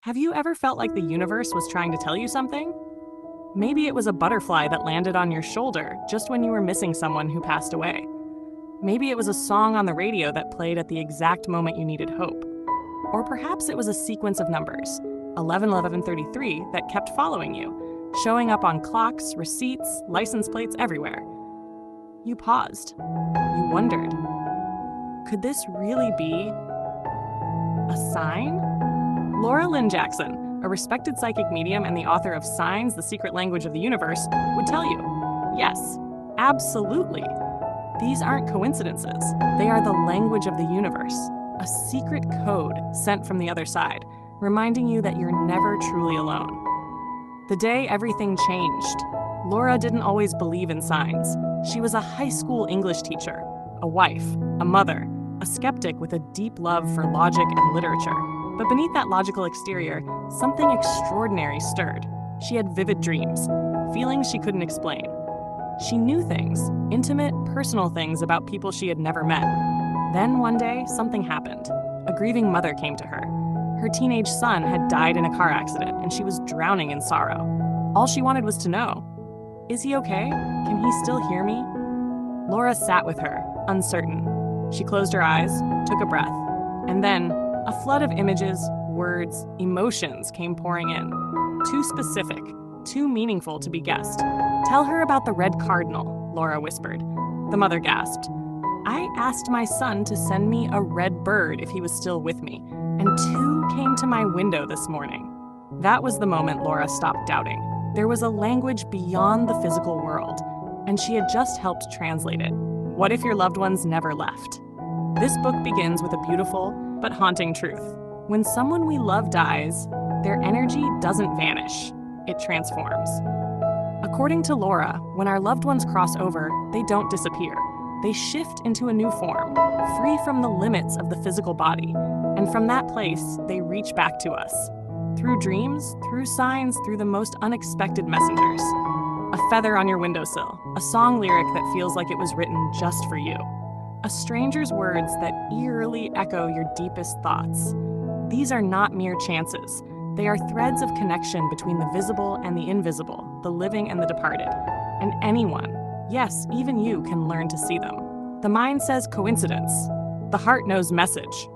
Have you ever felt like the universe was trying to tell you something? Maybe it was a butterfly that landed on your shoulder just when you were missing someone who passed away. Maybe it was a song on the radio that played at the exact moment you needed hope. Or perhaps it was a sequence of numbers, 11, 11, 33, that kept following you, showing up on clocks, receipts, license plates everywhere. You paused. You wondered, could this really be a sign? Laura Lynne Jackson, a respected psychic medium and the author of Signs, the Secret Language of the Universe, would tell you, yes, absolutely. These aren't coincidences. They are the language of the universe, a secret code sent from the other side, reminding you that you're never truly alone. The day everything changed, Laura didn't always believe in signs. She was a high school English teacher, a wife, a mother, a skeptic with a deep love for logic and literature. But beneath that logical exterior, something extraordinary stirred. She had vivid dreams, feelings she couldn't explain. She knew things, intimate, personal things about people she had never met. Then one day, something happened. A grieving mother came to her. Her teenage son had died in a car accident, and she was drowning in sorrow. All she wanted was to know, is he okay? Can he still hear me? Laura sat with her, uncertain. She closed her eyes, took a breath, and then a flood of images, words, emotions came pouring in. Too specific, too meaningful to be guessed. Tell her about the red cardinal, Laura whispered. The mother gasped. I asked my son to send me a red bird if he was still with me, and two came to my window this morning. That was the moment Laura stopped doubting. There was a language beyond the physical world, and she had just helped translate it. What if your loved ones never left? This book begins with a beautiful but haunting truth. When someone we love dies, their energy doesn't vanish, it transforms. According to Laura, when our loved ones cross over, they don't disappear. They shift into a new form, free from the limits of the physical body, and from that place, they reach back to us. Through dreams, through signs, through the most unexpected messengers. A feather on your windowsill, a song lyric that feels like it was written just for you. A stranger's words that eerily echo your deepest thoughts. These are not mere chances. They are threads of connection between the visible and the invisible, the living and the departed. And anyone, yes, even you, can learn to see them. The mind says coincidence. The heart knows message.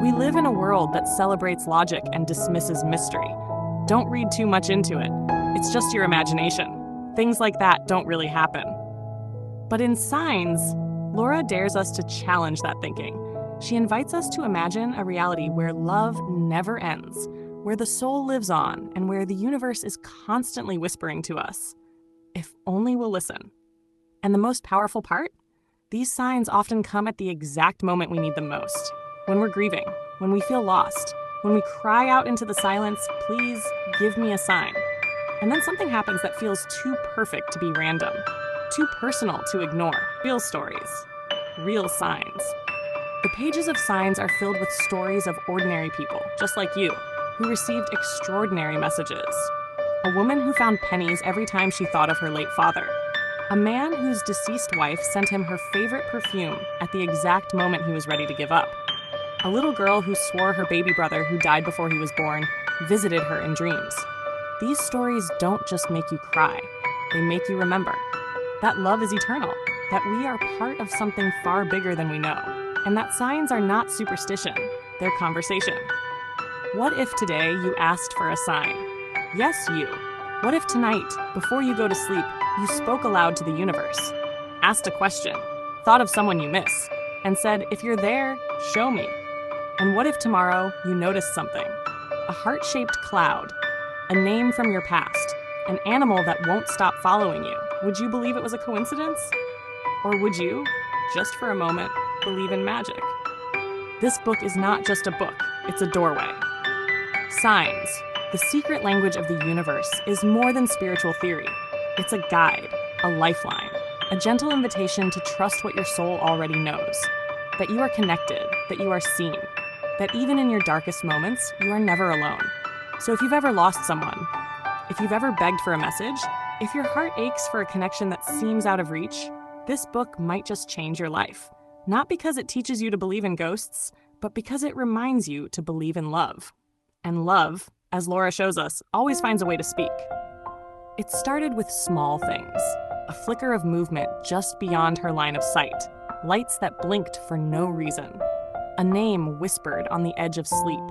We live in a world that celebrates logic and dismisses mystery. Don't read too much into it. It's just your imagination. Things like that don't really happen. But in Signs, Laura dares us to challenge that thinking. She invites us to imagine a reality where love never ends, where the soul lives on, and where the universe is constantly whispering to us, if only we'll listen. And the most powerful part? These signs often come at the exact moment we need them most. When we're grieving, when we feel lost, when we cry out into the silence, please give me a sign. And then something happens that feels too perfect to be random. Too personal to ignore. Real stories. Real signs. The pages of Signs are filled with stories of ordinary people, just like you, who received extraordinary messages. A woman who found pennies every time she thought of her late father. A man whose deceased wife sent him her favorite perfume at the exact moment he was ready to give up. A little girl who swore her baby brother, who died before he was born, visited her in dreams. These stories don't just make you cry, they make you remember that love is eternal, that we are part of something far bigger than we know, and that signs are not superstition, they're conversation. What if today you asked for a sign? Yes, you. What if tonight, before you go to sleep, you spoke aloud to the universe, asked a question, thought of someone you miss, and said, if you're there, show me. And what if tomorrow you noticed something? A heart-shaped cloud, a name from your past, an animal that won't stop following you. Would you believe it was a coincidence? Or would you, just for a moment, believe in magic? This book is not just a book, it's a doorway. Signs, the secret language of the universe, is more than spiritual theory. It's a guide, a lifeline, a gentle invitation to trust what your soul already knows. That you are connected, that you are seen, that even in your darkest moments, you are never alone. So if you've ever lost someone, if you've ever begged for a message, if your heart aches for a connection that seems out of reach, this book might just change your life. Not because it teaches you to believe in ghosts, but because it reminds you to believe in love. And love as Laura shows us, always finds a way to speak. It started with small things, a flicker of movement just beyond her line of sight, lights that blinked for no reason, a name whispered on the edge of sleep.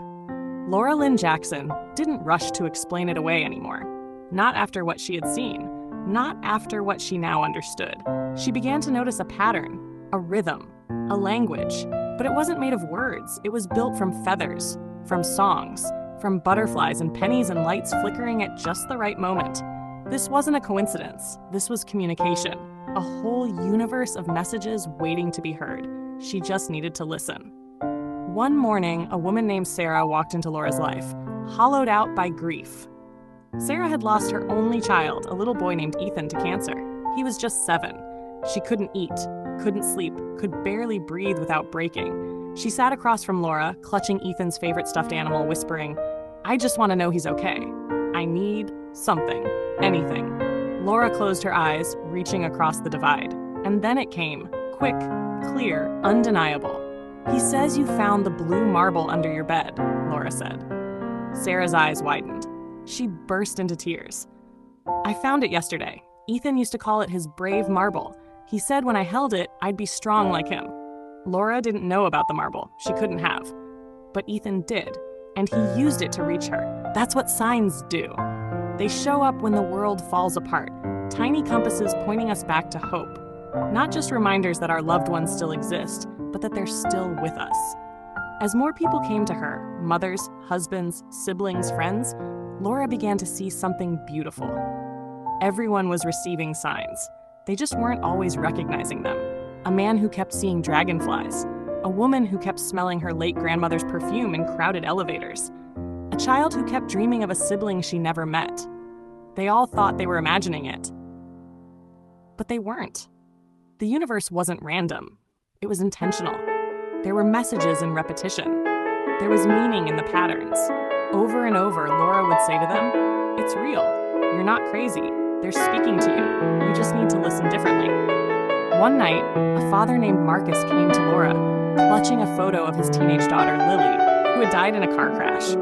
Laura Lynne Jackson didn't rush to explain it away anymore, not after what she had seen, not after what she now understood. She began to notice a pattern, a rhythm, a language, but it wasn't made of words. It was built from feathers, from songs, from butterflies and pennies and lights flickering at just the right moment. This wasn't a coincidence. This was communication, a whole universe of messages waiting to be heard. She just needed to listen. One morning, a woman named Sarah walked into Laura's life, hollowed out by grief. Sarah had lost her only child, a little boy named Ethan, to cancer. He was just 7. She couldn't eat, couldn't sleep, could barely breathe without breaking. She sat across from Laura, clutching Ethan's favorite stuffed animal, whispering, "I just want to know he's okay. I need something, anything." Laura closed her eyes, reaching across the divide. And then it came, quick, clear, undeniable. "He says you found the blue marble under your bed," Laura said. Sarah's eyes widened. She burst into tears. "I found it yesterday. Ethan used to call it his brave marble. He said when I held it, I'd be strong like him." Laura didn't know about the marble. She couldn't have. But Ethan did, and he used it to reach her. That's what signs do. They show up when the world falls apart, tiny compasses pointing us back to hope. Not just reminders that our loved ones still exist, but that they're still with us. As more people came to her, mothers, husbands, siblings, friends, Laura began to see something beautiful. Everyone was receiving signs. They just weren't always recognizing them. A man who kept seeing dragonflies. A woman who kept smelling her late grandmother's perfume in crowded elevators. A child who kept dreaming of a sibling she never met. They all thought they were imagining it. But they weren't. The universe wasn't random. It was intentional. There were messages in repetition. There was meaning in the patterns. Over and over, Laura would say to them, "It's real. You're not crazy. They're speaking to you. You just need to listen differently." One night, a father named Marcus came to Laura, clutching a photo of his teenage daughter, Lily, who had died in a car crash.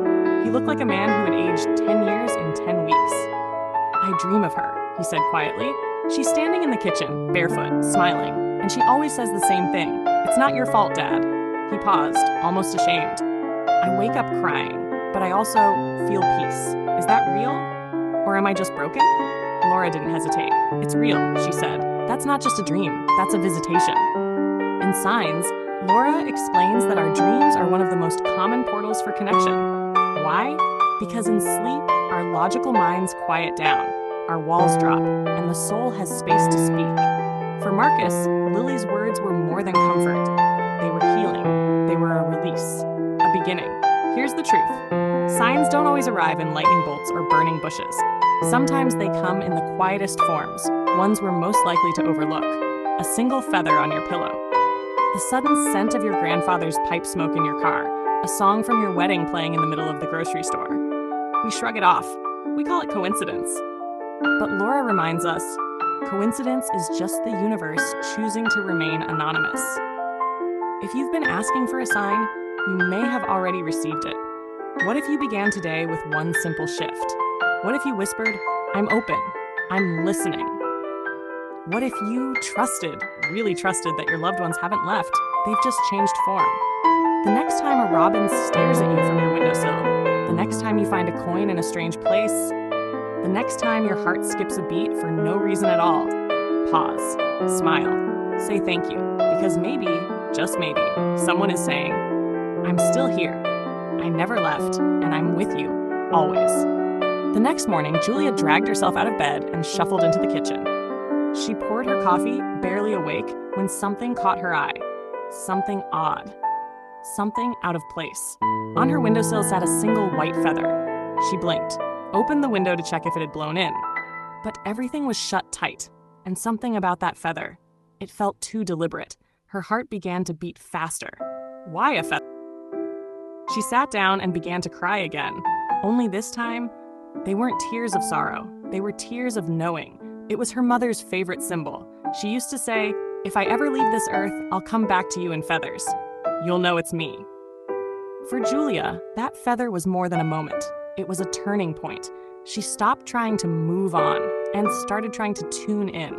He looked like a man who had aged 10 years in 10 weeks. "I dream of her," he said quietly. "She's standing in the kitchen, barefoot, smiling, and she always says the same thing. 'It's not your fault, Dad.'" He paused, almost ashamed. "I wake up crying, but I also feel peace. Is that real? Or am I just broken?" Laura didn't hesitate. "It's real," she said. "That's not just a dream, that's a visitation." In Signs, Laura explains that our dreams are one of the most common portals for connection. Why? Because in sleep, our logical minds quiet down, our walls drop, and the soul has space to speak. For Marcus, Lily's words were more than comfort. They were healing. They were a release, a beginning. Here's the truth. Signs don't always arrive in lightning bolts or burning bushes. Sometimes they come in the quietest forms, ones we're most likely to overlook. A single feather on your pillow. The sudden scent of your grandfather's pipe smoke in your car. A song from your wedding playing in the middle of the grocery store. We shrug it off. We call it coincidence. But Laura reminds us, coincidence is just the universe choosing to remain anonymous. If you've been asking for a sign, you may have already received it. What if you began today with one simple shift? What if you whispered, "I'm open, I'm listening"? What if you really trusted that your loved ones haven't left, they've just changed form? The next time a robin stares at you from your windowsill, the next time you find a coin in a strange place, the next time your heart skips a beat for no reason at all, pause, smile, say thank you, because maybe, just maybe, someone is saying, "I'm still here, I never left, and I'm with you, always." The next morning, Julia dragged herself out of bed and shuffled into the kitchen. She poured her coffee, barely awake, when something caught her eye. Something odd. Something out of place. On her windowsill sat a single white feather. She blinked, opened the window to check if it had blown in. But everything was shut tight, and something about that feather. It felt too deliberate. Her heart began to beat faster. Why a feather? She sat down and began to cry again. Only this time, they weren't tears of sorrow. They were tears of knowing. It was her mother's favorite symbol. She used to say, "If I ever leave this earth, I'll come back to you in feathers. You'll know it's me." For Julia, that feather was more than a moment. It was a turning point. She stopped trying to move on and started trying to tune in.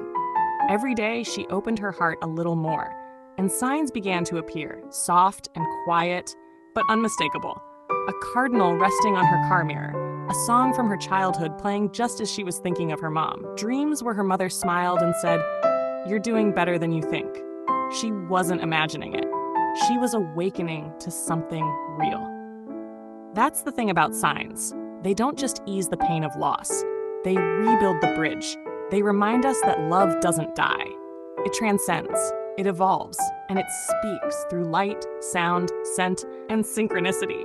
Every day, she opened her heart a little more, and signs began to appear, soft and quiet, but unmistakable. A cardinal resting on her car mirror, a song from her childhood playing just as she was thinking of her mom, dreams where her mother smiled and said, "You're doing better than you think." She wasn't imagining it. She was awakening to something real. That's the thing about signs. They don't just ease the pain of loss. They rebuild the bridge. They remind us that love doesn't die. It transcends, it evolves, and it speaks through light, sound, scent, and synchronicity.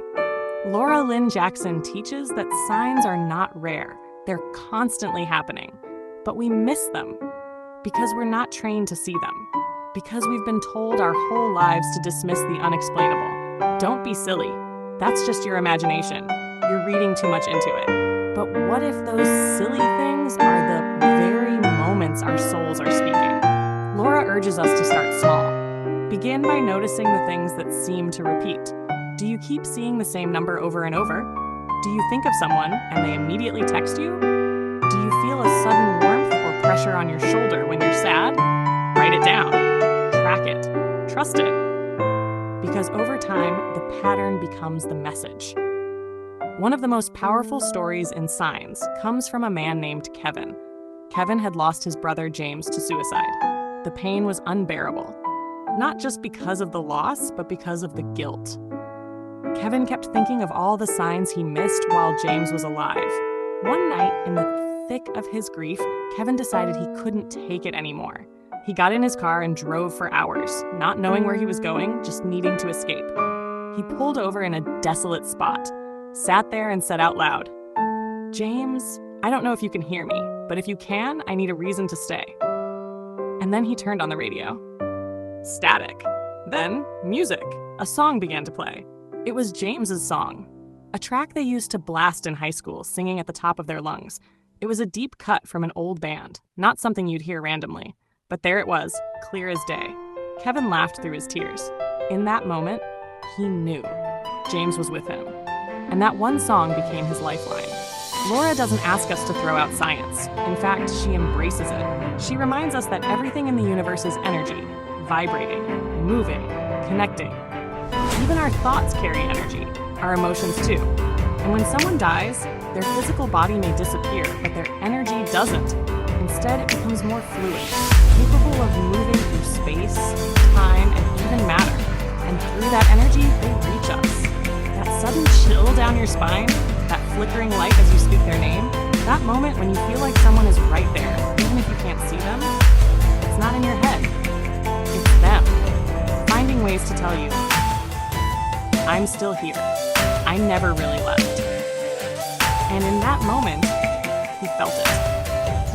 Laura Lynne Jackson teaches that signs are not rare. They're constantly happening. But we miss them because we're not trained to see them. Because we've been told our whole lives to dismiss the unexplainable. Don't be silly. That's just your imagination. You're reading too much into it. But what if those silly things are the very moments our souls are speaking? Laura urges us to start small. Begin by noticing the things that seem to repeat. Do you keep seeing the same number over and over? Do you think of someone and they immediately text you? Do you feel a sudden warmth or pressure on your shoulder when you're sad? Write it down. Track it. Trust it. Because over time, the pattern becomes the message. One of the most powerful stories in signs comes from a man named Kevin. Kevin had lost his brother James to suicide. The pain was unbearable. Not just because of the loss, but because of the guilt. Kevin kept thinking of all the signs he missed while James was alive. One night, in the thick of his grief, Kevin decided he couldn't take it anymore. He got in his car and drove for hours, not knowing where he was going, just needing to escape. He pulled over in a desolate spot, sat there and said out loud, "James, I don't know if you can hear me, but if you can, I need a reason to stay." And then he turned on the radio. Static. Then music. A song began to play. It was James's song, a track they used to blast in high school, singing at the top of their lungs. It was a deep cut from an old band, not something you'd hear randomly. But there it was, clear as day. Kevin laughed through his tears. In that moment, he knew James was with him. And that one song became his lifeline. Laura doesn't ask us to throw out science. In fact, she embraces it. She reminds us that everything in the universe is energy, vibrating, moving, connecting. Even our thoughts carry energy, our emotions too. And when someone dies, their physical body may disappear, but their energy doesn't. Instead, it becomes more fluid, capable of moving through space, time, and even matter. And through that energy, they reach us. That sudden chill down your spine, that flickering light as you speak their name, that moment when you feel like someone is right there, even if you can't see them, it's not in your head. It's them, finding ways to tell you, "I'm still here. I never really left." And in that moment, he felt it.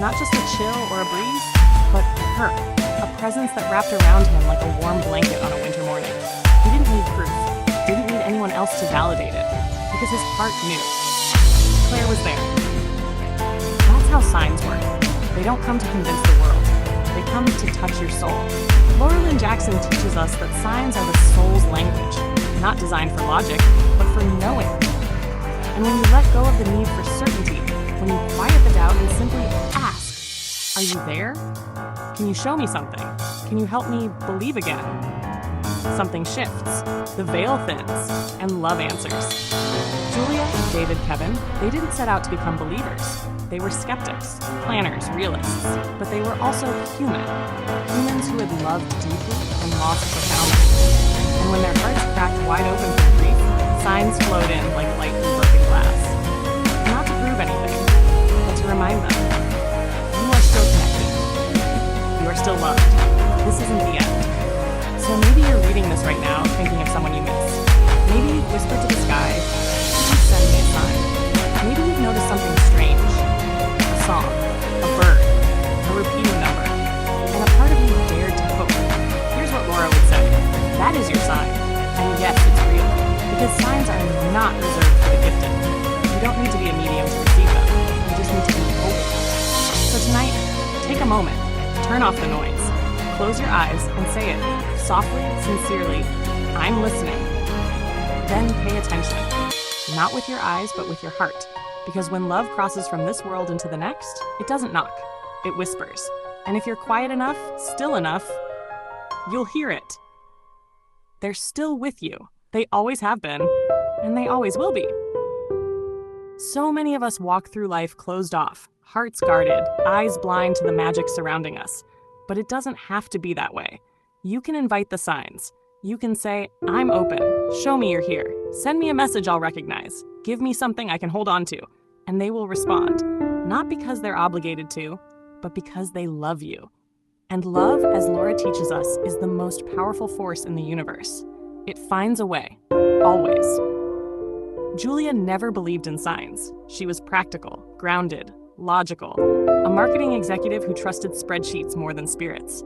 Not just a chill or a breeze, but her, a presence that wrapped around him like a warm blanket on a winter morning. He didn't need proof, didn't need anyone else to validate it, because his heart knew. Claire was there. That's how signs work. They don't come to convince the world. They come to touch your soul. Laura Lynne Jackson teaches us that signs are the soul's language, not designed for logic, but for knowing. And when you let go of the need for certainty, when you quiet the doubt and simply ask, "Are you there? Can you show me something? Can you help me believe again?" Something shifts, the veil thins, and love answers. Julia, David, Kevin, they didn't set out to become believers. They were skeptics, planners, realists, but they were also human. Humans who had loved deeply and lost profoundly. And when their hearts cracked wide open from grief, signs flowed in like light through broken glass. Not to prove anything, but to remind them, you are still connected. You are still loved. This isn't the end. So maybe you're reading this right now, thinking of someone you miss. Maybe you've whispered to the sky, "Please send me a sign." Maybe you've noticed something strange. A song, a bird, a repeating number, and a part of you dared to hope. Here's what Laura would say. That is your sign. And yes, it's real. Because signs are not reserved for the gifted. You don't need to be a medium to receive them. You just need to be open. So tonight, take a moment. Turn off the noise. Close your eyes and say it, softly, sincerely, "I'm listening." Then pay attention. Not with your eyes, but with your heart. Because when love crosses from this world into the next, it doesn't knock, it whispers. And if you're quiet enough, still enough, you'll hear it. They're still with you. They always have been, and they always will be. So many of us walk through life closed off, hearts guarded, eyes blind to the magic surrounding us. But it doesn't have to be that way. You can invite the signs. You can say, I'm open. Show me you're here. Send me a message I'll recognize. Give me something I can hold on to. And they will respond. Not because they're obligated to, but because they love you. And love, as Laura teaches us, is the most powerful force in the universe. It finds a way. Always. Julia never believed in signs. She was practical, grounded, logical, a marketing executive who trusted spreadsheets more than spirits.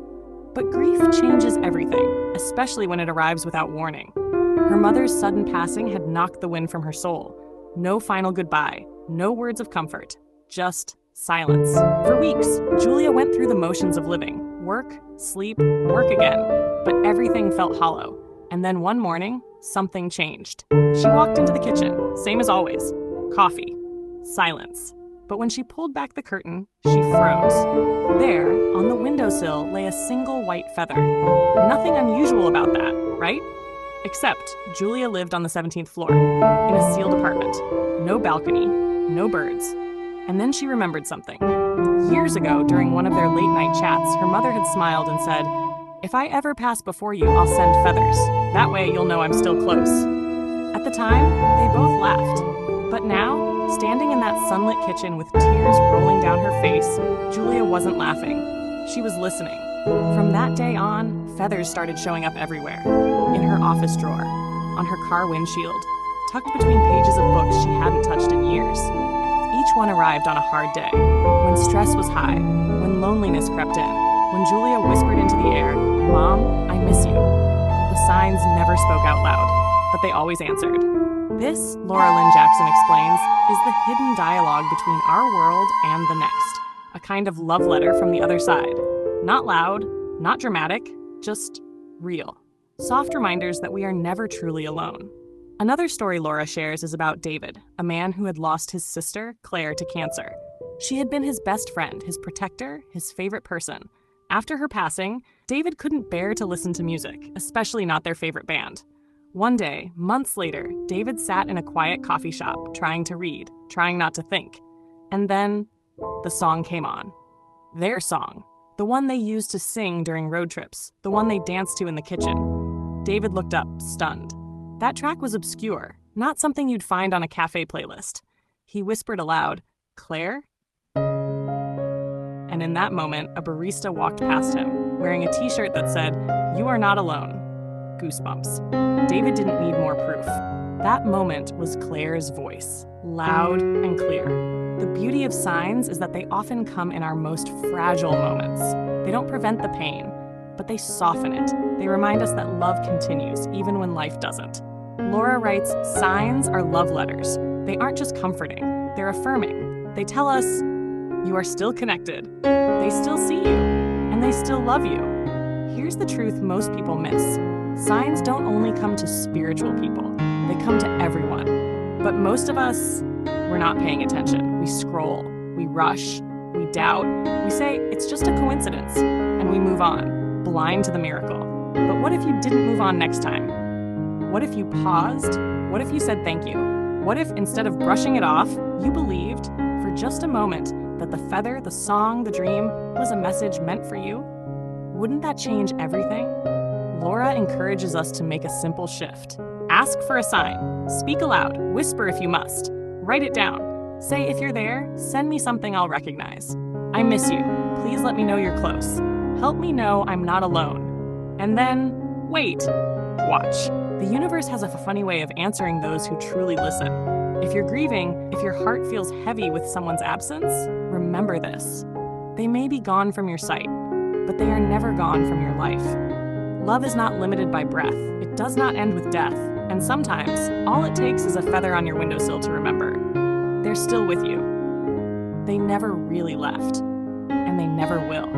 But grief changes everything, especially when it arrives without warning. Her mother's sudden passing had knocked the wind from her soul. No final goodbye, no words of comfort, just silence. For weeks, Julia went through the motions of living. Work, sleep, work again. But everything felt hollow. And then one morning, something changed. She walked into the kitchen, same as always. Coffee. Silence. But when she pulled back the curtain, she froze. There, on the windowsill, lay a single white feather. Nothing unusual about that, right? Except Julia lived on the 17th floor, in a sealed apartment. No balcony, no birds. And then she remembered something. Years ago, during one of their late-night chats, her mother had smiled and said, "If I ever pass before you, I'll send feathers. That way you'll know I'm still close." At the time, they both laughed. But now, standing in that sunlit kitchen with tears rolling down her face, Julia wasn't laughing. She was listening. From that day on, feathers started showing up everywhere. In her office drawer, on her car windshield, tucked between pages of books she hadn't touched in years. Each one arrived on a hard day, when stress was high, when loneliness crept in, when Julia whispered into the air, "Mom, I miss you." The signs never spoke out loud, but they always answered. This, Laura Lynne Jackson explains, is the hidden dialogue between our world and the next, a kind of love letter from the other side. Not loud, not dramatic, just real. Soft reminders that we are never truly alone. Another story Laura shares is about David, a man who had lost his sister, Claire, to cancer. She had been his best friend, his protector, his favorite person. After her passing, David couldn't bear to listen to music, especially not their favorite band. One day, months later, David sat in a quiet coffee shop, trying to read, trying not to think. And then, the song came on. Their song. The one they used to sing during road trips. The one they danced to in the kitchen. David looked up, stunned. That track was obscure, not something you'd find on a cafe playlist. He whispered aloud, "Claire?" And in that moment, a barista walked past him, wearing a t-shirt that said, "You are not alone." Goosebumps. David didn't need more proof. That moment was Claire's voice, loud and clear. The beauty of signs is that they often come in our most fragile moments. They don't prevent the pain, but they soften it. They remind us that love continues, even when life doesn't. Laura writes, signs are love letters. They aren't just comforting, they're affirming. They tell us, you are still connected. They still see you, and they still love you. Here's the truth most people miss. Signs don't only come to spiritual people, they come to everyone. But most of us, we're not paying attention. We scroll, we rush, we doubt, we say it's just a coincidence, and we move on, blind to the miracle. But what if you didn't move on next time? What if you paused? What if you said thank you? What if instead of brushing it off, you believed, for just a moment, that the feather, the song, the dream was a message meant for you? Wouldn't that change everything? Laura encourages us to make a simple shift. Ask for a sign. Speak aloud. Whisper if you must. Write it down. Say if you're there, send me something I'll recognize. I miss you. Please let me know you're close. Help me know I'm not alone. And then, wait. Watch. The universe has a funny way of answering those who truly listen. If you're grieving, if your heart feels heavy with someone's absence, remember this. They may be gone from your sight, but they are never gone from your life. Love is not limited by breath. It does not end with death. And sometimes, all it takes is a feather on your windowsill to remember. They're still with you. They never really left. And they never will.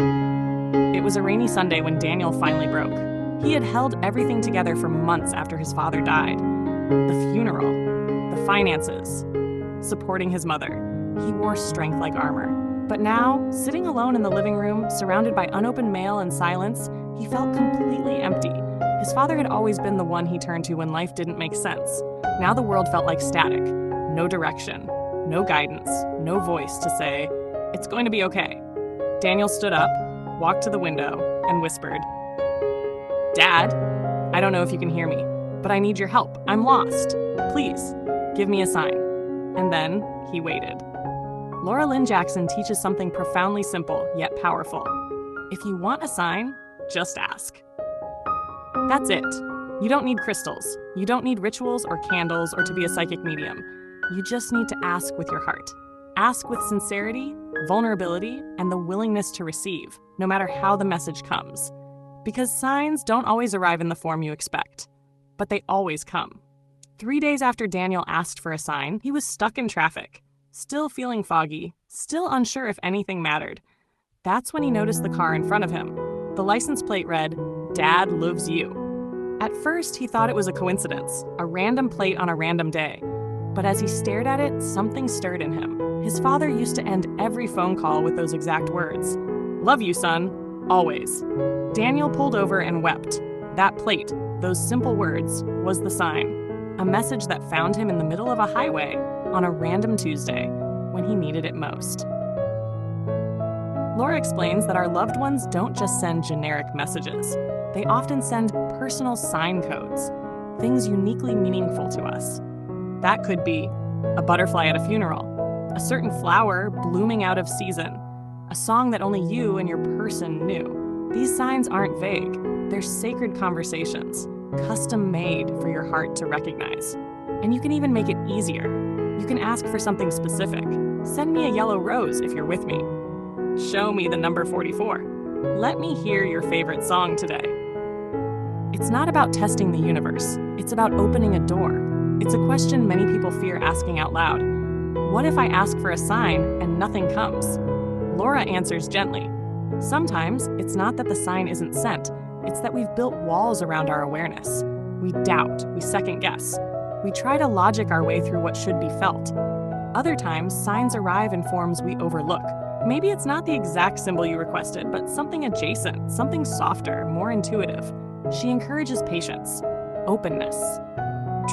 It was a rainy Sunday when Daniel finally broke. He had held everything together for months after his father died. The funeral. the finances, supporting his mother. He wore strength like armor. But now, sitting alone in the living room, surrounded by unopened mail and silence, he felt completely empty. His father had always been the one he turned to when life didn't make sense. Now the world felt like static. No direction, no guidance, no voice to say, "It's going to be okay." Daniel stood up, walked to the window, and whispered, "Dad, I don't know if you can hear me, but I need your help. I'm lost. Please, give me a sign." And then he waited. Laura Lynne Jackson teaches something profoundly simple yet powerful. If you want a sign, just ask. That's it. You don't need crystals. You don't need rituals or candles or to be a psychic medium. You just need to ask with your heart. Ask with sincerity, vulnerability, and the willingness to receive, no matter how the message comes. Because signs don't always arrive in the form you expect, but they always come. 3 days after Daniel asked for a sign, he was stuck in traffic, still feeling foggy, still unsure if anything mattered. That's when he noticed the car in front of him. The license plate read, "Dad loves you." At first, he thought it was a coincidence, a random plate on a random day. But as he stared at it, something stirred in him. His father used to end every phone call with those exact words. "Love you, son. Always." Daniel pulled over and wept. That plate, those simple words, was the sign. A message that found him in the middle of a highway on a random Tuesday when he needed it most. Laura explains that our loved ones don't just send generic messages. They often send personal sign codes, things uniquely meaningful to us. That could be a butterfly at a funeral, a certain flower blooming out of season, a song that only you and your person knew. These signs aren't vague. They're sacred conversations, custom-made for your heart to recognize. And you can even make it easier. You can ask for something specific. Send me a yellow rose if you're with me. Show me the number 44. Let me hear your favorite song today. It's not about testing the universe. It's about opening a door. It's a question many people fear asking out loud. What if I ask for a sign and nothing comes? Laura answers gently. Sometimes it's not that the sign isn't sent. It's that we've built walls around our awareness. We doubt, we second guess. We try to logic our way through what should be felt. Other times, signs arrive in forms we overlook. Maybe it's not the exact symbol you requested, but something adjacent, something softer, more intuitive. She encourages patience, openness,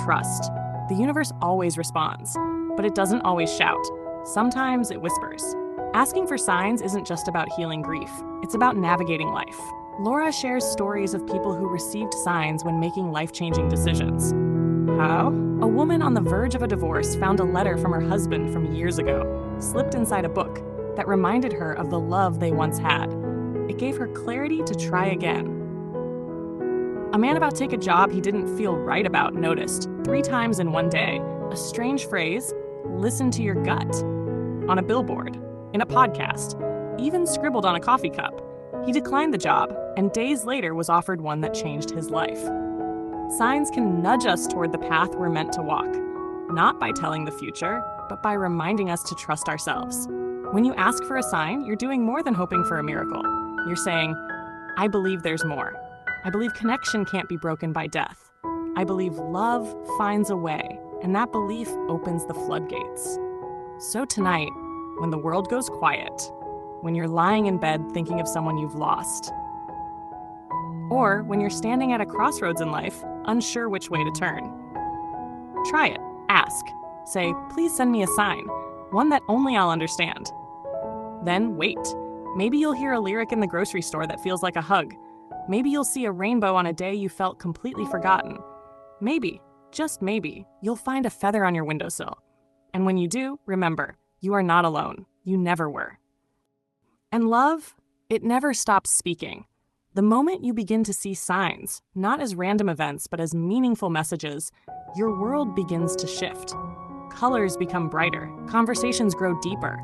trust. The universe always responds, but it doesn't always shout. Sometimes it whispers. Asking for signs isn't just about healing grief. It's about navigating life. Laura shares stories of people who received signs when making life-changing decisions. How? A woman on the verge of a divorce found a letter from her husband from years ago, slipped inside a book, that reminded her of the love they once had. It gave her clarity to try again. A man about to take a job he didn't feel right about noticed, 3 times in one day, a strange phrase, "Listen to your gut," on a billboard, in a podcast, even scribbled on a coffee cup. He declined the job, and days later was offered one that changed his life. Signs can nudge us toward the path we're meant to walk, not by telling the future, but by reminding us to trust ourselves. When you ask for a sign, you're doing more than hoping for a miracle. You're saying, "I believe there's more. I believe connection can't be broken by death. I believe love finds a way, and that belief opens the floodgates." So tonight, when the world goes quiet, when you're lying in bed thinking of someone you've lost, or when you're standing at a crossroads in life, unsure which way to turn, try it. Ask. Say, "Please send me a sign, one that only I'll understand." Then wait. Maybe you'll hear a lyric in the grocery store that feels like a hug. Maybe you'll see a rainbow on a day you felt completely forgotten. Maybe, just maybe, you'll find a feather on your windowsill. And when you do, remember, you are not alone. You never were. And love, it never stops speaking. The moment you begin to see signs, not as random events, but as meaningful messages, your world begins to shift. Colors become brighter, conversations grow deeper,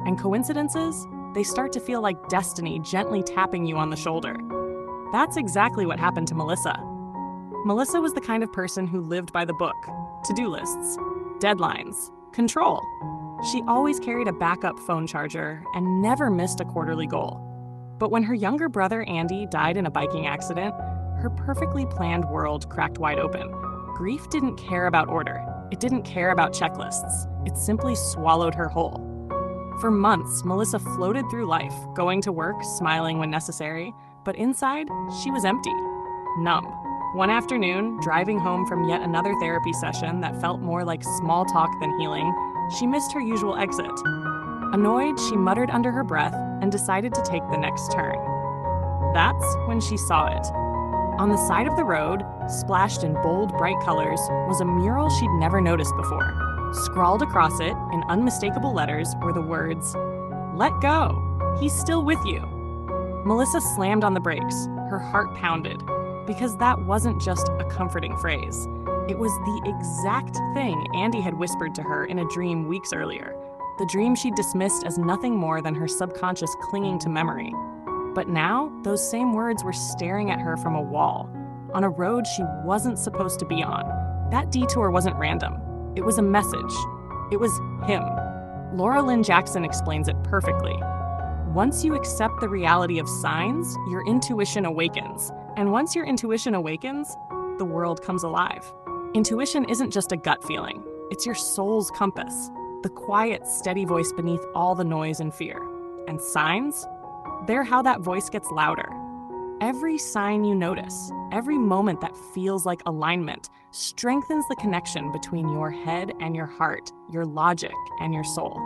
and coincidences, they start to feel like destiny gently tapping you on the shoulder. That's exactly what happened to Melissa. Melissa was the kind of person who lived by the book, to-do lists, deadlines, control. She always carried a backup phone charger and never missed a quarterly goal. But when her younger brother Andy died in a biking accident, her perfectly planned world cracked wide open. Grief didn't care about order. It didn't care about checklists. It simply swallowed her whole. For months, Melissa floated through life, going to work, smiling when necessary, but inside, she was empty, numb. One afternoon, driving home from yet another therapy session that felt more like small talk than healing, she missed her usual exit. Annoyed, she muttered under her breath and decided to take the next turn. That's when she saw it. On the side of the road, splashed in bold, bright colors, was a mural she'd never noticed before. Scrawled across it, in unmistakable letters, were the words, "Let go. He's still with you." Melissa slammed on the brakes, her heart pounded, because that wasn't just a comforting phrase. It was the exact thing Andy had whispered to her in a dream weeks earlier, the dream she'd dismissed as nothing more than her subconscious clinging to memory. But now, those same words were staring at her from a wall, on a road she wasn't supposed to be on. That detour wasn't random. It was a message. It was him. Laura Lynne Jackson explains it perfectly. Once you accept the reality of signs, your intuition awakens. And once your intuition awakens, the world comes alive. Intuition isn't just a gut feeling. It's your soul's compass, the quiet, steady voice beneath all the noise and fear. And signs? They're how that voice gets louder. Every sign you notice, every moment that feels like alignment, strengthens the connection between your head and your heart, your logic and your soul.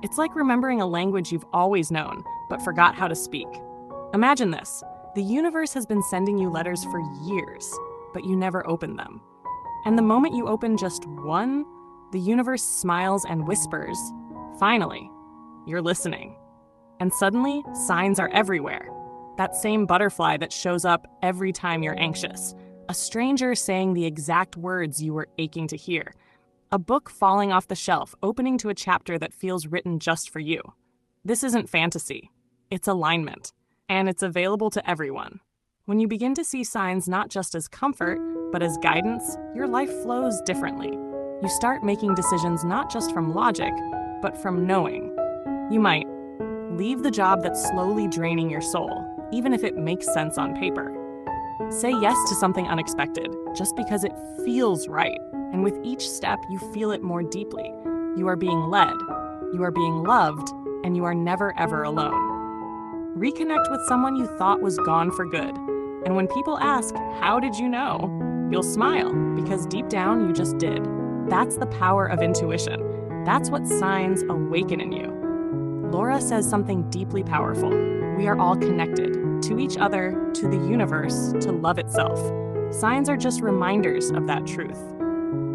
It's like remembering a language you've always known, but forgot how to speak. Imagine this. The universe has been sending you letters for years, but you never opened them. And the moment you open just one, the universe smiles and whispers, "Finally, you're listening." And suddenly, signs are everywhere. That same butterfly that shows up every time you're anxious. A stranger saying the exact words you were aching to hear. A book falling off the shelf, opening to a chapter that feels written just for you. This isn't fantasy. It's alignment. And it's available to everyone. When you begin to see signs not just as comfort, but as guidance, your life flows differently. You start making decisions not just from logic, but from knowing. You might leave the job that's slowly draining your soul, even if it makes sense on paper. Say yes to something unexpected, just because it feels right. And with each step, you feel it more deeply. You are being led, you are being loved, and you are never ever alone. Reconnect with someone you thought was gone for good. And when people ask, "How did you know?" you'll smile, because deep down you just did. That's the power of intuition. That's what signs awaken in you. Laura says something deeply powerful. We are all connected, to each other, to the universe, to love itself. Signs are just reminders of that truth.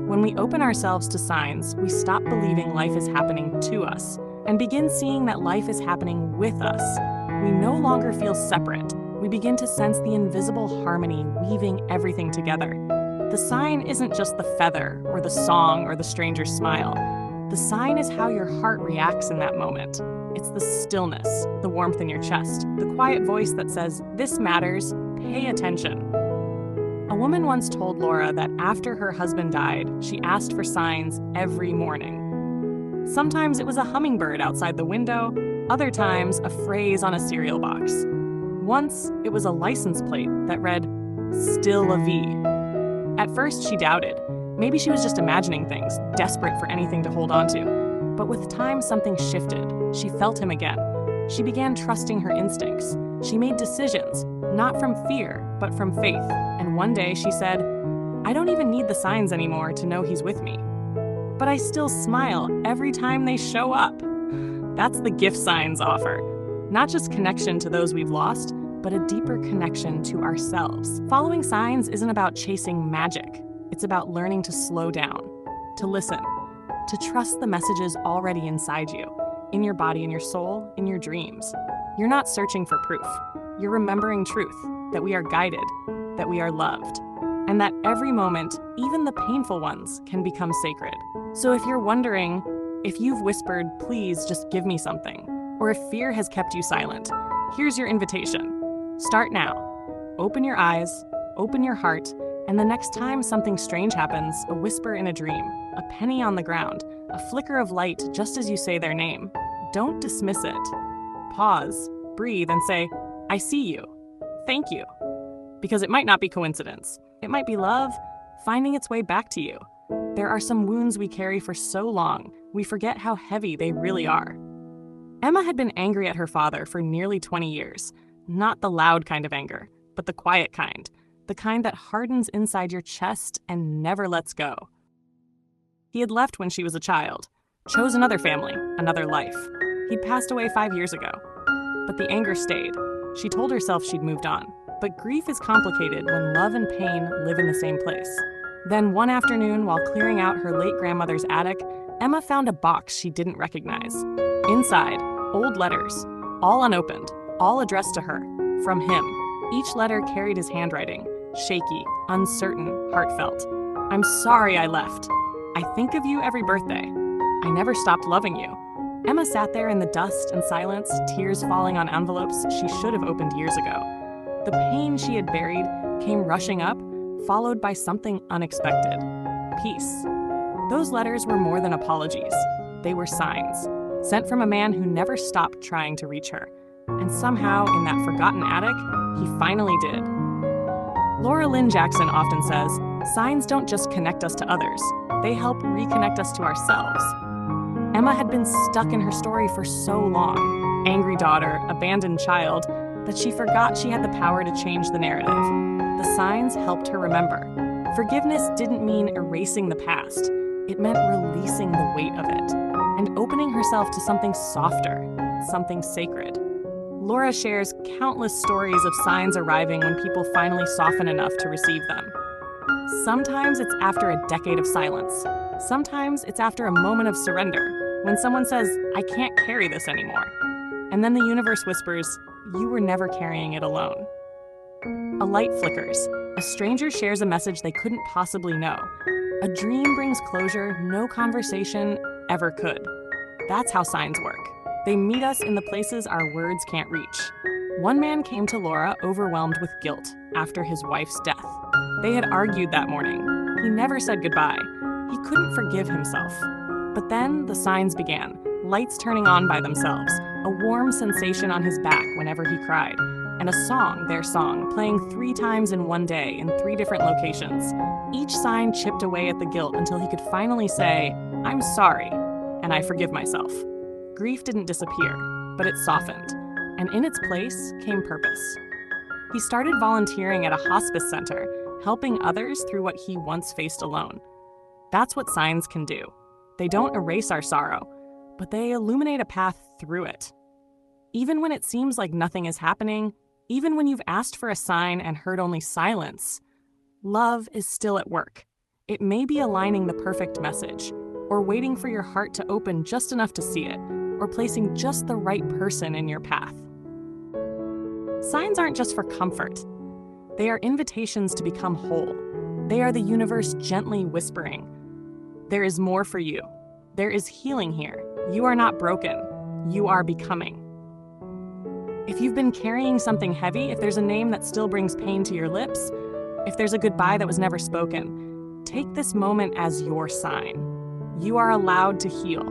When we open ourselves to signs, we stop believing life is happening to us and begin seeing that life is happening with us. We no longer feel separate. We begin to sense the invisible harmony weaving everything together. The sign isn't just the feather or the song or the stranger's smile. The sign is how your heart reacts in that moment. It's the stillness, the warmth in your chest, the quiet voice that says, "This matters, pay attention." A woman once told Laura that after her husband died, she asked for signs every morning. Sometimes it was a hummingbird outside the window, other times a phrase on a cereal box. Once, it was a license plate that read, "Still a V." At first, she doubted. Maybe she was just imagining things, desperate for anything to hold on to. But with time, something shifted. She felt him again. She began trusting her instincts. She made decisions, not from fear, but from faith. And one day she said, "I don't even need the signs anymore to know he's with me. But I still smile every time they show up." That's the gift signs offer. Not just connection to those we've lost, but a deeper connection to ourselves. Following signs isn't about chasing magic. It's about learning to slow down, to listen, to trust the messages already inside you, in your body, in your soul, in your dreams. You're not searching for proof. You're remembering truth, that we are guided, that we are loved, and that every moment, even the painful ones, can become sacred. So if you're wondering, if you've whispered, "Please just give me something," or if fear has kept you silent, here's your invitation. Start now. Open your eyes, open your heart, and the next time something strange happens, a whisper in a dream, a penny on the ground, a flicker of light just as you say their name, don't dismiss it. Pause, breathe, and say, "I see you. Thank you." Because it might not be coincidence. It might be love finding its way back to you. There are some wounds we carry for so long, we forget how heavy they really are. Emma had been angry at her father for nearly 20 years. Not the loud kind of anger, but the quiet kind. The kind that hardens inside your chest and never lets go. He had left when she was a child, chose another family, another life. He'd passed away 5 years ago. But the anger stayed. She told herself she'd moved on. But grief is complicated when love and pain live in the same place. Then one afternoon, while clearing out her late grandmother's attic, Emma found a box she didn't recognize. Inside, old letters, all unopened, all addressed to her, from him. Each letter carried his handwriting, shaky, uncertain, heartfelt. "I'm sorry I left. I think of you every birthday. I never stopped loving you." Emma sat there in the dust and silence, tears falling on envelopes she should have opened years ago. The pain she had buried came rushing up, followed by something unexpected. Peace. Those letters were more than apologies. They were signs, sent from a man who never stopped trying to reach her. And somehow, in that forgotten attic, he finally did. Laura Lynne Jackson often says, "Signs don't just connect us to others, they help reconnect us to ourselves." Emma had been stuck in her story for so long, angry daughter, abandoned child, that she forgot she had the power to change the narrative. The signs helped her remember. Forgiveness didn't mean erasing the past. It meant releasing the weight of it and opening herself to something softer, something sacred. Laura shares countless stories of signs arriving when people finally soften enough to receive them. Sometimes it's after a decade of silence. Sometimes it's after a moment of surrender, when someone says, "I can't carry this anymore." And then the universe whispers, "You were never carrying it alone." A light flickers. A stranger shares a message they couldn't possibly know. A dream brings closure no conversation ever could. That's how signs work. They meet us in the places our words can't reach. One man came to Laura overwhelmed with guilt after his wife's death. They had argued that morning. He never said goodbye. He couldn't forgive himself. But then the signs began, lights turning on by themselves, a warm sensation on his back whenever he cried, and a song, their song, playing 3 times in one day in 3 different locations. Each sign chipped away at the guilt until he could finally say, "I'm sorry, and I forgive myself." Grief didn't disappear, but it softened, and in its place came purpose. He started volunteering at a hospice center, helping others through what he once faced alone. That's what signs can do. They don't erase our sorrow, but they illuminate a path through it. Even when it seems like nothing is happening, even when you've asked for a sign and heard only silence, love is still at work. It may be aligning the perfect message, or waiting for your heart to open just enough to see it, or placing just the right person in your path. Signs aren't just for comfort. They are invitations to become whole. They are the universe gently whispering, "There is more for you. There is healing here. You are not broken. You are becoming." If you've been carrying something heavy, if there's a name that still brings pain to your lips, if there's a goodbye that was never spoken, take this moment as your sign. You are allowed to heal.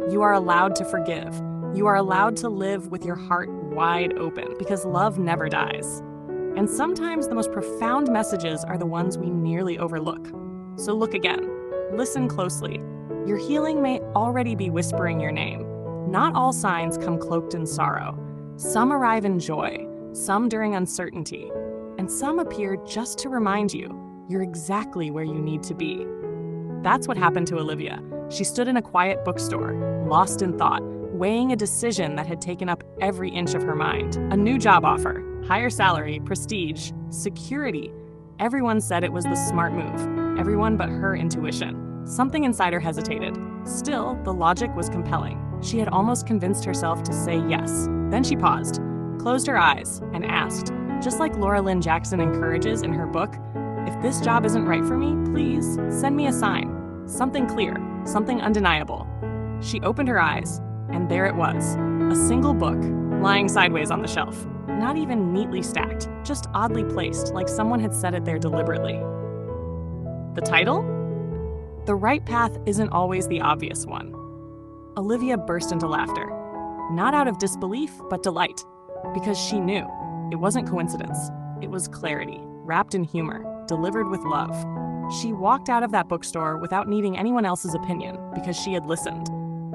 You are allowed to forgive. You are allowed to live with your heart wide open, because love never dies. And sometimes the most profound messages are the ones we nearly overlook. So look again. Listen closely. Your healing may already be whispering your name. Not all signs come cloaked in sorrow. Some arrive in joy, some during uncertainty, and some appear just to remind you you're exactly where you need to be. That's what happened to Olivia. She stood in a quiet bookstore, lost in thought, weighing a decision that had taken up every inch of her mind. A new job offer, higher salary, prestige, security. Everyone said it was the smart move. Everyone but her intuition. Something inside her hesitated. Still, the logic was compelling. She had almost convinced herself to say yes. Then she paused, closed her eyes, and asked, just like Laura Lynne Jackson encourages in her book, "If this job isn't right for me, please send me a sign. Something clear, something undeniable." She opened her eyes, and there it was, a single book, lying sideways on the shelf. Not even neatly stacked, just oddly placed, like someone had set it there deliberately. The title? The right path isn't always the obvious one. Olivia burst into laughter, not out of disbelief, but delight, because she knew it wasn't coincidence. It was clarity, wrapped in humor, delivered with love. She walked out of that bookstore without needing anyone else's opinion because she had listened.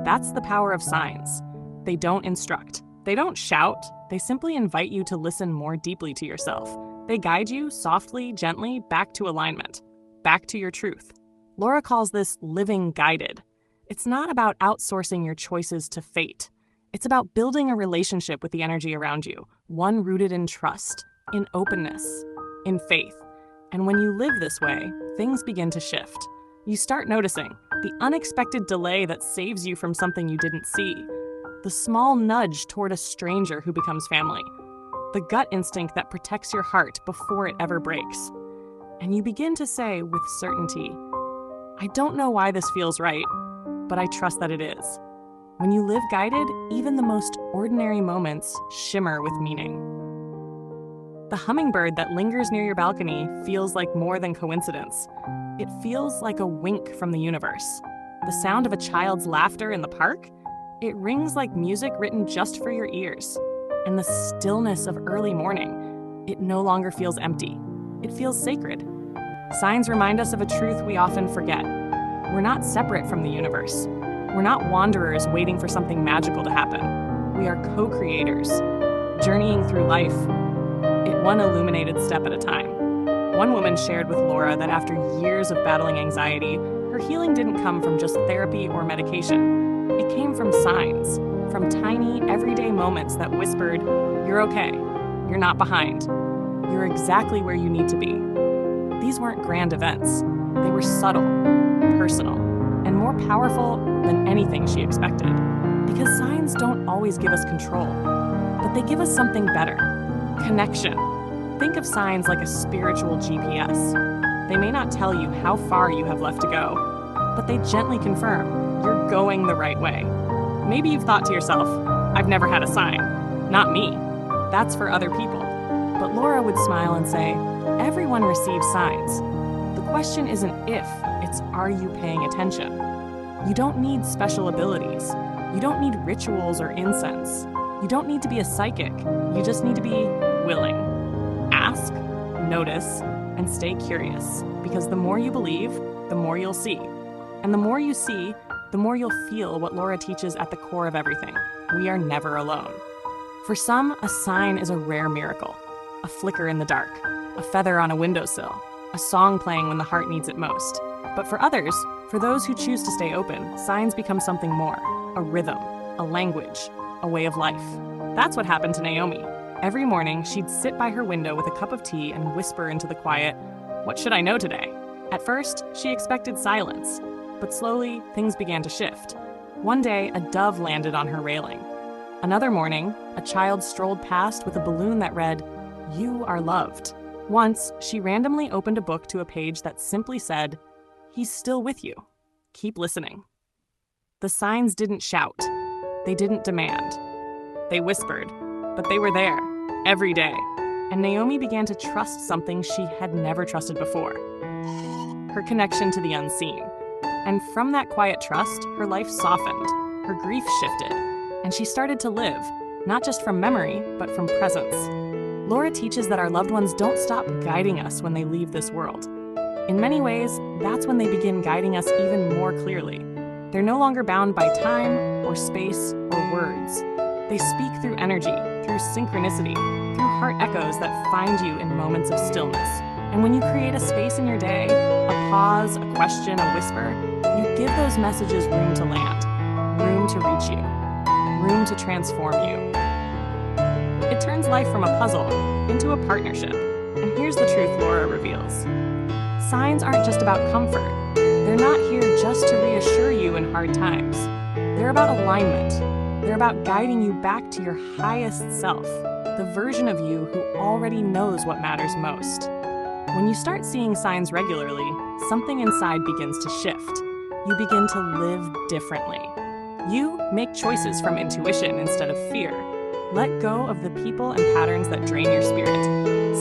That's the power of signs. They don't instruct. They don't shout. They simply invite you to listen more deeply to yourself. They guide you softly, gently, back to alignment, back to your truth. Laura calls this living guided. It's not about outsourcing your choices to fate. It's about building a relationship with the energy around you, one rooted in trust, in openness, in faith. And when you live this way, things begin to shift. You start noticing the unexpected delay that saves you from something you didn't see, the small nudge toward a stranger who becomes family, the gut instinct that protects your heart before it ever breaks. And you begin to say with certainty, I don't know why this feels right, but I trust that it is. When you live guided, even the most ordinary moments shimmer with meaning. The hummingbird that lingers near your balcony feels like more than coincidence. It feels like a wink from the universe. The sound of a child's laughter in the park, it rings like music written just for your ears. And the stillness of early morning, it no longer feels empty. It feels sacred. Signs remind us of a truth we often forget. We're not separate from the universe. We're not wanderers waiting for something magical to happen. We are co-creators, journeying through life, one illuminated step at a time. One woman shared with Laura that after years of battling anxiety, her healing didn't come from just therapy or medication. It came from signs, from tiny, everyday moments that whispered, "You're okay. You're not behind. You're exactly where you need to be." These weren't grand events. They were subtle, personal, and more powerful than anything she expected. Because signs don't always give us control, but they give us something better: connection. Think of signs like a spiritual GPS. They may not tell you how far you have left to go, but they gently confirm you're going the right way. Maybe you've thought to yourself, I've never had a sign. Not me. That's for other people. But Laura would smile and say, everyone receives signs. The question isn't if, it's are you paying attention? You don't need special abilities. You don't need rituals or incense. You don't need to be a psychic. You just need to be willing. Ask, notice, and stay curious, because the more you believe, the more you'll see. And the more you see, the more you'll feel what Laura teaches at the core of everything. We are never alone. For some, a sign is a rare miracle, a flicker in the dark, a feather on a windowsill, a song playing when the heart needs it most. But for others, for those who choose to stay open, signs become something more, a rhythm, a language, a way of life. That's what happened to Naomi. Every morning, she'd sit by her window with a cup of tea and whisper into the quiet, "What should I know today?" At first, she expected silence, but slowly, things began to shift. One day, a dove landed on her railing. Another morning, a child strolled past with a balloon that read, "You are loved." Once, she randomly opened a book to a page that simply said, "He's still with you. Keep listening." The signs didn't shout. They didn't demand. They whispered, but they were there, every day. And Naomi began to trust something she had never trusted before: her connection to the unseen. And from that quiet trust, her life softened, her grief shifted, and she started to live, not just from memory, but from presence. Laura teaches that our loved ones don't stop guiding us when they leave this world. In many ways, that's when they begin guiding us even more clearly. They're no longer bound by time or space or words. They speak through energy, through synchronicity, through heart echoes that find you in moments of stillness. And when you create a space in your day, a pause, a question, a whisper, you give those messages room to land, room to reach you, room to transform you. It turns life from a puzzle into a partnership. And here's the truth Laura reveals. Signs aren't just about comfort. They're not here just to reassure you in hard times. They're about alignment. They're about guiding you back to your highest self, the version of you who already knows what matters most. When you start seeing signs regularly, something inside begins to shift. You begin to live differently. You make choices from intuition instead of fear. Let go of the people and patterns that drain your spirit.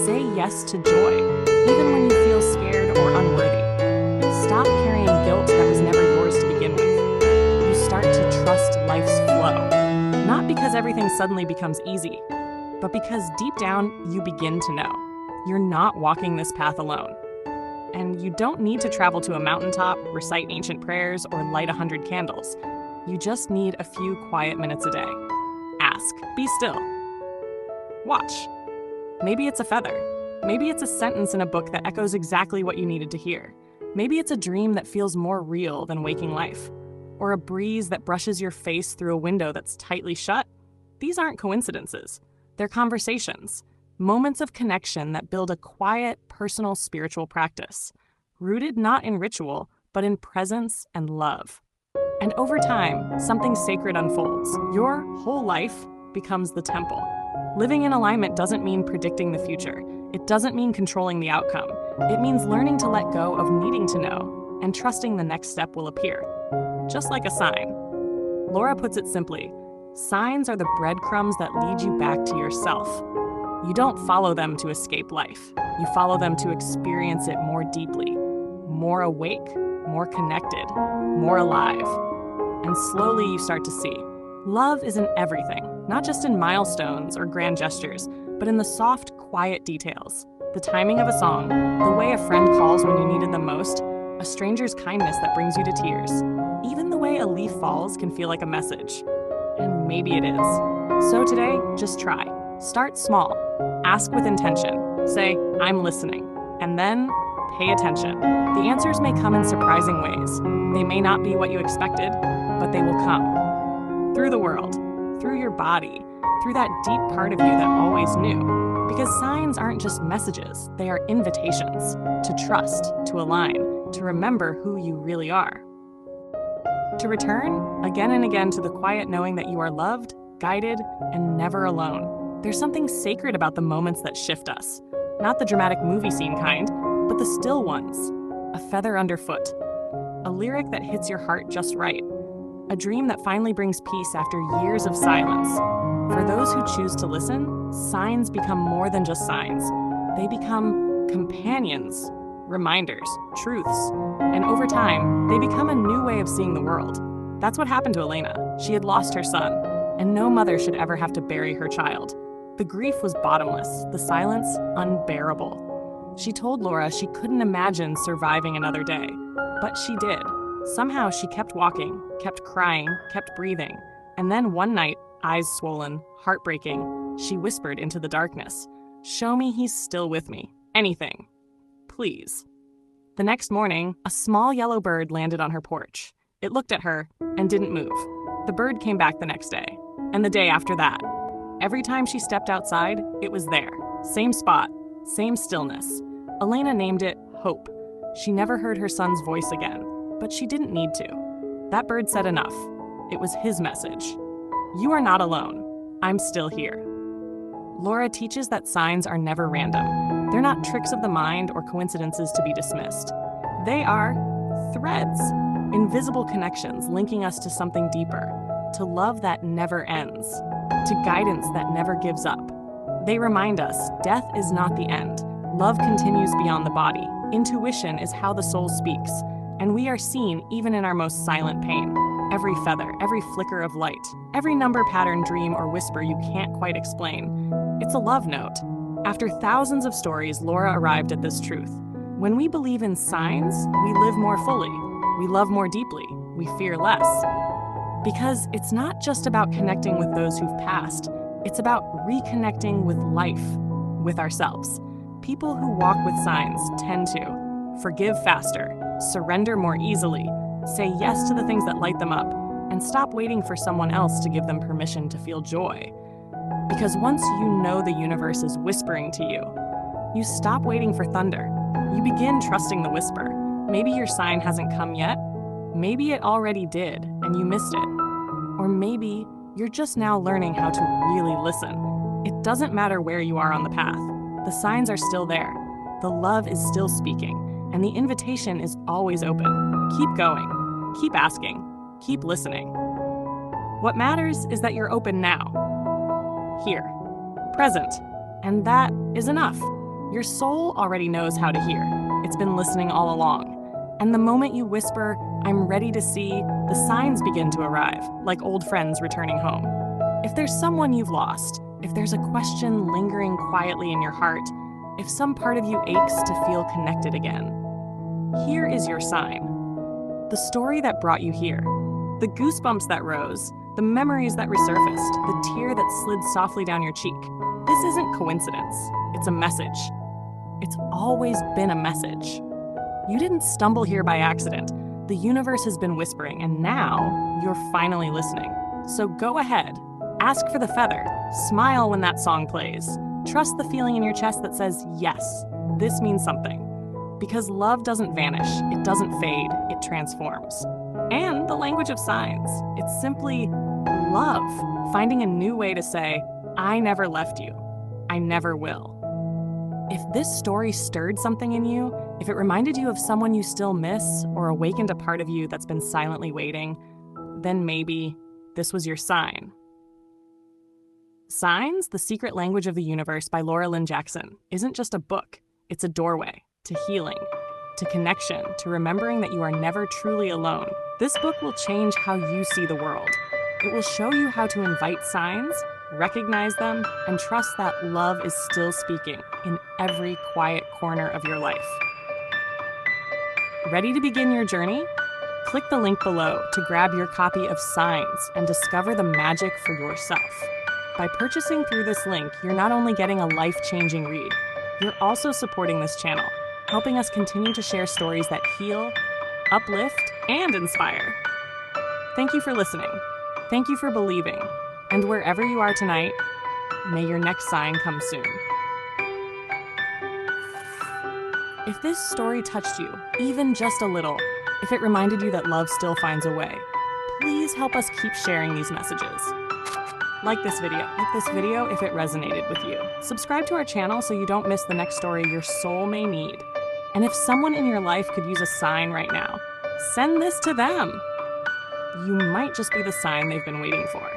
Say yes to joy, even when you feel scared or unworthy. Stop carrying guilt that was never yours to begin with. You start to trust life's flow. Not because everything suddenly becomes easy, but because deep down you begin to know you're not walking this path alone. And you don't need to travel to a mountaintop, recite ancient prayers, or light 100 candles. You just need a few quiet minutes a day. Ask, be still. Watch. Maybe it's a feather. Maybe it's a sentence in a book that echoes exactly what you needed to hear. Maybe it's a dream that feels more real than waking life. Or a breeze that brushes your face through a window that's tightly shut. These aren't coincidences. They're conversations. Moments of connection that build a quiet, personal spiritual practice. Rooted not in ritual, but in presence and love. And over time, something sacred unfolds. Your whole life becomes the temple. Living in alignment doesn't mean predicting the future. It doesn't mean controlling the outcome. It means learning to let go of needing to know and trusting the next step will appear. Just like a sign. Laura puts it simply, signs are the breadcrumbs that lead you back to yourself. You don't follow them to escape life. You follow them to experience it more deeply, more awake, more connected, more alive. And slowly you start to see, love is in everything, not just in milestones or grand gestures, but in the soft, quiet details. The timing of a song, the way a friend calls when you needed them most, a stranger's kindness that brings you to tears. Even the way a leaf falls can feel like a message. And maybe it is. So today, just try. Start small. Ask with intention. Say, I'm listening. And then, pay attention. The answers may come in surprising ways. They may not be what you expected, but they will come. Through the world, through your body, through that deep part of you that always knew. Because signs aren't just messages, they are invitations to trust, to align, to remember who you really are. To return again and again to the quiet knowing that you are loved, guided, and never alone. There's something sacred about the moments that shift us. Not the dramatic movie scene kind, but the still ones. A feather underfoot. A lyric that hits your heart just right. A dream that finally brings peace after years of silence. For those who choose to listen, signs become more than just signs. They become companions, reminders, truths, and over time, they become a new way of seeing the world. That's what happened to Elena. She had lost her son, and no mother should ever have to bury her child. The grief was bottomless, the silence unbearable. She told Laura she couldn't imagine surviving another day, but she did. Somehow she kept walking, kept crying, kept breathing, and then one night, eyes swollen, heartbreaking, she whispered into the darkness, "Show me he's still with me. Anything. Please." The next morning, a small yellow bird landed on her porch. It looked at her and didn't move. The bird came back the next day, and the day after that. Every time she stepped outside, it was there. Same spot, same stillness. Elena named it Hope. She never heard her son's voice again, but she didn't need to. That bird said enough. It was his message. You are not alone. I'm still here. Laura teaches that signs are never random. They're not tricks of the mind or coincidences to be dismissed. They are threads, invisible connections linking us to something deeper, to love that never ends, to guidance that never gives up. They remind us death is not the end. Love continues beyond the body. Intuition is how the soul speaks, and we are seen even in our most silent pain. Every feather, every flicker of light, every number pattern, dream, or whisper you can't quite explain. It's a love note. After thousands of stories, Laura arrived at this truth. When we believe in signs, we live more fully, we love more deeply, we fear less. Because it's not just about connecting with those who've passed, it's about reconnecting with life, with ourselves. People who walk with signs tend to forgive faster, surrender more easily, say yes to the things that light them up, and stop waiting for someone else to give them permission to feel joy. Because once you know the universe is whispering to you, you stop waiting for thunder. You begin trusting the whisper. Maybe your sign hasn't come yet. Maybe it already did, and you missed it. Or maybe you're just now learning how to really listen. It doesn't matter where you are on the path. The signs are still there. The love is still speaking, and the invitation is always open. Keep going. Keep asking. Keep listening. What matters is that you're open now. Here. Present. And that is enough. Your soul already knows how to hear. It's been listening all along. And the moment you whisper, "I'm ready to see," the signs begin to arrive, like old friends returning home. If there's someone you've lost, if there's a question lingering quietly in your heart, if some part of you aches to feel connected again, Here is your sign. The story that brought you here. The goosebumps that rose, the memories that resurfaced, the tear that slid softly down your cheek. This isn't coincidence. It's a message. It's always been a message. You didn't stumble here by accident. The universe has been whispering, and now you're finally listening. So go ahead. Ask for the feather. Smile when that song plays. Trust the feeling in your chest that says, yes, this means something. Because love doesn't vanish, it doesn't fade, it transforms. And the language of signs. It's simply love, finding a new way to say, I never left you. I never will. If this story stirred something in you, if it reminded you of someone you still miss or awakened a part of you that's been silently waiting, then maybe this was your sign. Signs, The Secret Language of the Universe by Laura Lynne Jackson isn't just a book. It's a doorway to healing, to connection, to remembering that you are never truly alone. This book will change how you see the world. It will show you how to invite signs, recognize them, and trust that love is still speaking in every quiet corner of your life. Ready to begin your journey? Click the link below to grab your copy of Signs and discover the magic for yourself. By purchasing through this link, you're not only getting a life-changing read, you're also supporting this channel, helping us continue to share stories that heal, uplift, and inspire. Thank you for listening. Thank you for believing. And wherever you are tonight, may your next sign come soon. If this story touched you, even just a little, if it reminded you that love still finds a way, please help us keep sharing these messages. Like this video if it resonated with you. Subscribe to our channel so you don't miss the next story your soul may need. And if someone in your life could use a sign right now, send this to them. You might just be the sign they've been waiting for.